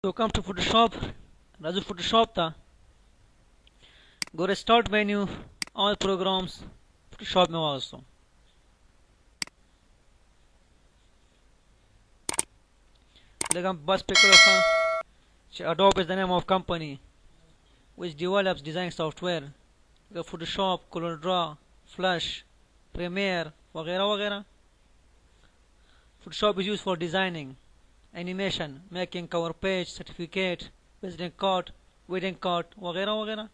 So come to Photoshop, Raju Photoshop था. Go to Start menu, all programs, Photoshop में वासो. लेकिन बस पे करो था. Adobe is the name of company which develops design software. like Photoshop, ColorDraw, Flash, Premiere, वगैरह वगैरह. Photoshop is used for designing, animation, making cover page, certificate, visiting card, wedding card, वगैरह वगैरह.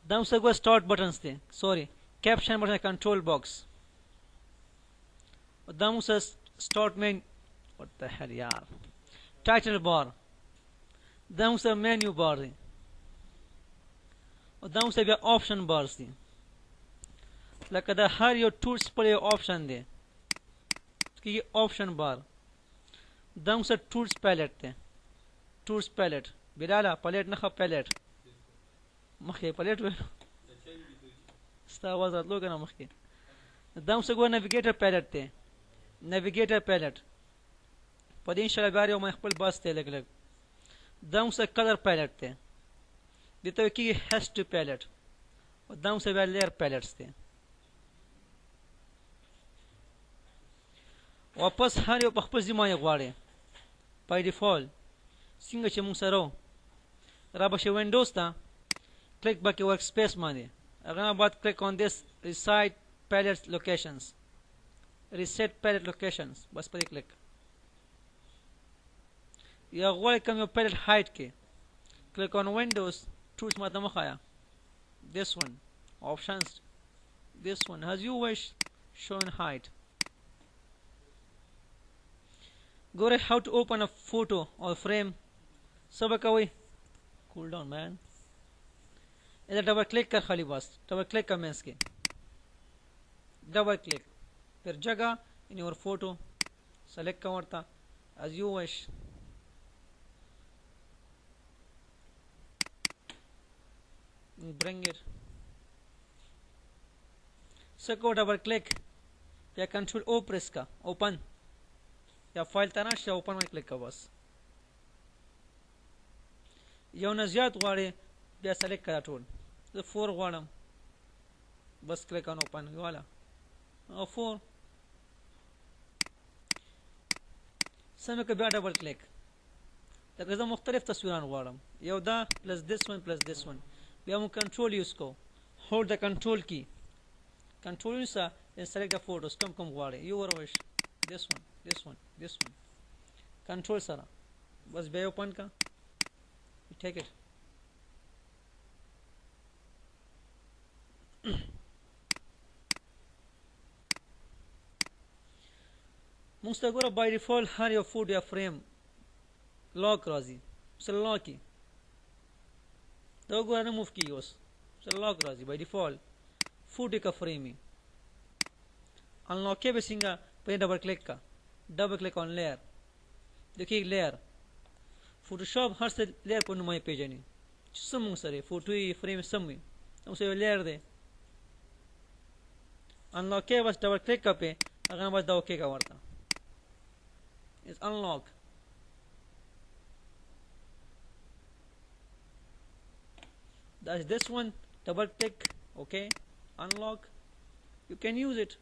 दाम से गो start buttons थे, sorry, caption button control box. और दाम से start main, what the hell यार, title bar. दाम से menu bar थे. और दाम से भी option bars थे. لکه هر یو ټولز پر یو آپشن دی कि ये ऑप्शन बार दम से टूल्स पैलेट थे tools palette बिलाला palette नखा palette मखे palette वे स्ता आवाज आतलो कना मखे दम से गो नेविगेटर पैलेट थे नेविगेटर पैलेट पदीन इंशाल्लाह बारे में खपल बस थे लग दम से कलर पैलेट थे देते कि हैश टू पैलेट और दम से लेयर पैलेट्स थे वापस हर یو خپل ځمای غواړي by default څنګه چې موږ سره را به شي وینډوز ته کلیک بکې ورک سپیس باندې هغه نه بعد کلیک on this reset palette locations reset palette locations بس پرې کلیک یا غواړي کوم یو palette hide کې کلیک on windows tools ماته مخایا this one options this one as you wish show and hide. Go to how to open a photo or frame. Sabakawi. Cool down, man. इधर double click कर खाली बस double click कर मैं इसके double click फिर जगह in your photo select करता as you wish. Bring it. So go double click या control O press का open या फाइल तनाश या ओपन में क्लिक कर बस यो नजियात غواړي بیا سلیکټ کړه ټول زه 4 غواړم بس کلیک on open والا او 4 سمه کې بیا ډبل کلیک دا زه مختلف تصویران غواړم یو دا پلس this one plus this one بیا مو کنټرول یوز کو hold the control key control یوز and select the photos کوم غواړي your wish this one this one control sara bas be open ka you take it mustagora by default har your food ya frame lock razi so lock ki dogo na move ki yos so lock razi by default food ka frame unlock ke besinga पे double click का double click on layer देखिए layer Photoshop हर से layer को नुमाई page नहीं सम सरे photo ही frame सम में उसे layer दे unlock के बस डबल क्लिक का पे अगर बस दो ओके का वार्ता is unlock that's this one double click okay unlock you can use it.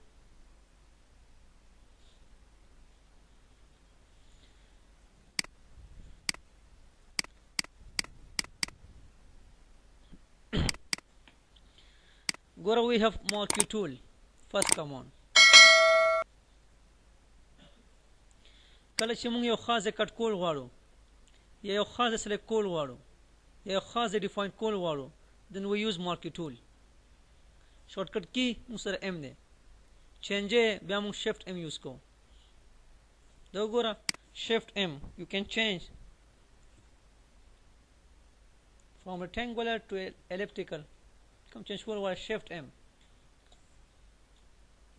Go we have marquee tool first come on کله چې موږ یو خاصه کټ کول غواړو یا یو خاصه سلیکټ کول غواړو یا یو خاصه ډیفاین کول غواړو then we use marquee tool shortcut key موږ سره m دی change بیا موږ shift m use کو دا وګوره shift m you can change from rectangular to elliptical come change करो वाला shift M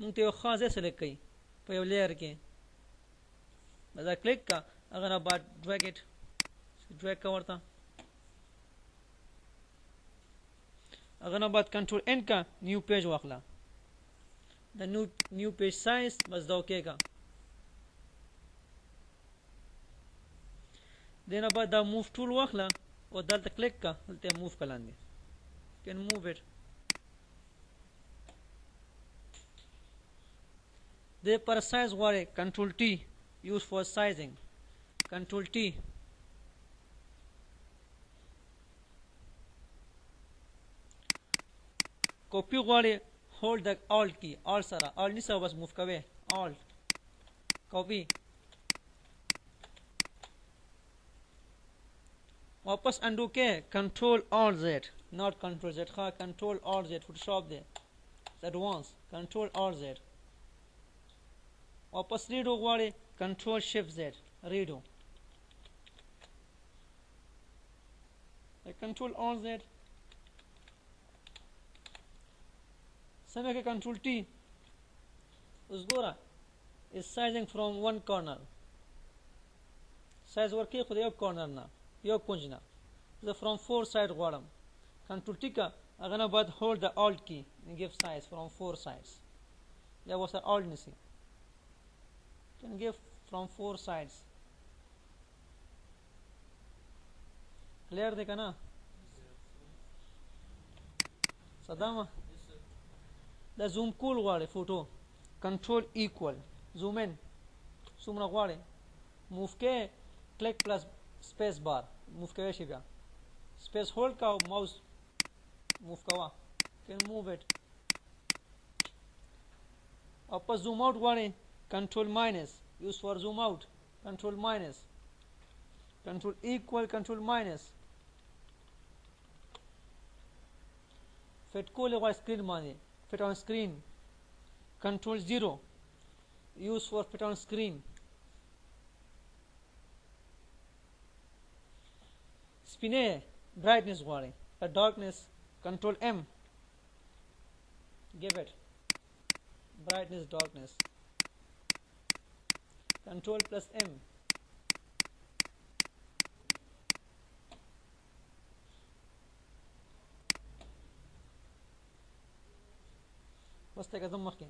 मुंग ते खास select कई पे layer के बस click का अगर आप बात ड्रैग इट ड्रैग का वर्ता अगर आप बात कंट्रोल एन का न्यू पेज वाखला द न्यू पेज साइज बस दो के का دینه بعد دا موف ټول واخله او دلته کلیک کا دلته موف کلاندې can move it the per size غواړي control T use for sizing control T copy غواړي hold the alt key alt سره alt نسه بس move کوي alt copy वापस undo के control alt Z not control Z हाँ control alt Z photoshop दे advanced control alt Z वापस redo वाले control shift Z redo control alt Z समय के control T उस गोरा is sizing from one corner size work के खुद एक corner ना यो कुंजना the from four side غواړم control T का अगना बाद hold the alt key and give size from four sides या वो sir alt निसी can give from four sides clear देखा ना सदामा the zoom cool غواړي photo control equal zoom in zoom نه غواړي move के click plus space bar move کوي شي بیا space hold का mouse move कवा can move it वापस zoom out غواړي control minus use for zoom out control minus control equal control minus fit कोले غواړي screen باندې fit on screen control 0 use for fit on screen spine brightness غواړي darkness control M give it brightness darkness control plus M बस तक एकदम मखके